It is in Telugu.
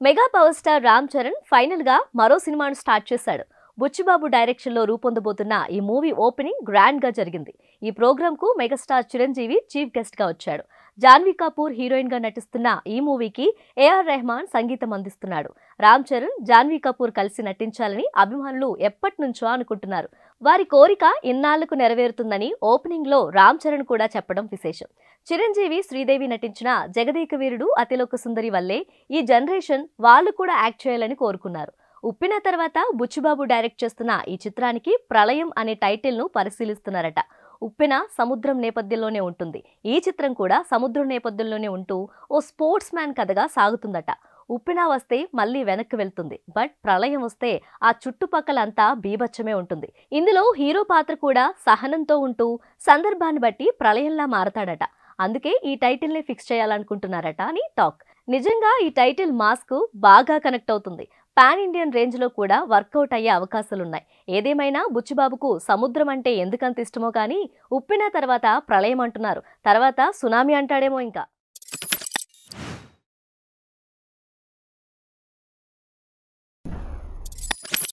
Mega power star Ram Charan final గా మరో సినిమాను స్టార్ట్ చేశాడు. బుచ్చిబాబు డైరెక్షన్ లో రూపొందబోతున్న ఈ మూవీ ఓపెనింగ్ గ్రాండ్ గా జరిగింది. ఈ ప్రోగ్రామ్ కు మెగాస్టార్ చిరంజీవి చీఫ్ గెస్ట్ గా వచ్చాడు. జాన్వీ కపూర్ హీరోయిన్ గా నటిస్తున్న ఈ మూవీకి ఏఆర్ రెహమాన్ సంగీతం అందిస్తున్నాడు. రామ్ చరణ్, జాన్వీ కపూర్ కలిసి నటించాలని అభిమానులు ఎప్పటినుంచో అనుకుంటున్నారు. వారి కోరిక ఇన్నాళ్లకు నెరవేరుతుందని ఓపెనింగ్ లో రామ్ చరణ్ కూడా చెప్పడం విశేషం. చిరంజీవి, శ్రీదేవి నటించిన జగదేక వీరుడు, అతిలోక సుందరి వల్లే ఈ జనరేషన్ వాళ్ళు కూడా యాక్ట్ చేయాలని కోరుకున్నారు. ఉప్పిన తర్వాత బుచ్చిబాబు డైరెక్ట్ చేస్తున్న ఈ చిత్రానికి ప్రళయం అనే టైటిల్ ను పరిశీలిస్తున్నారట. ఉప్పెన సముద్రం నేపథ్యంలోనే ఉంటుంది. ఈ చిత్రం కూడా సముద్రం నేపథ్యంలోనే ఉంటూ ఓ స్పోర్ట్స్ మ్యాన్ కథగా సాగుతుందట. ఉప్పెన వస్తే మళ్ళీ వెనక్కి వెళ్తుంది, బట్ ప్రళయం వస్తే ఆ చుట్టుపక్కలంతా బీభత్సమే ఉంటుంది. ఇందులో హీరో పాత్ర కూడా సహనంతో ఉంటూ సందర్భాన్ని బట్టి ప్రళయంలా మారతాడట. అందుకే ఈ టైటిల్ ని ఫిక్స్ చేయాలనుకుంటున్నారట అని టాక్. నిజంగా ఈ టైటిల్ మాస్ కు బాగా కనెక్ట్ అవుతుంది. పాన్ ఇండియన్ రేంజ్ లో కూడా వర్కౌట్ అయ్యే అవకాశాలున్నాయి. ఏదేమైనా బుచ్చిబాబుకు సముద్రం అంటే ఎందుకంత ఇష్టమో కానీ ఉప్పిన తర్వాత ప్రళయం అంటున్నారు, తర్వాత సునామీ అంటాడేమో ఇంకా.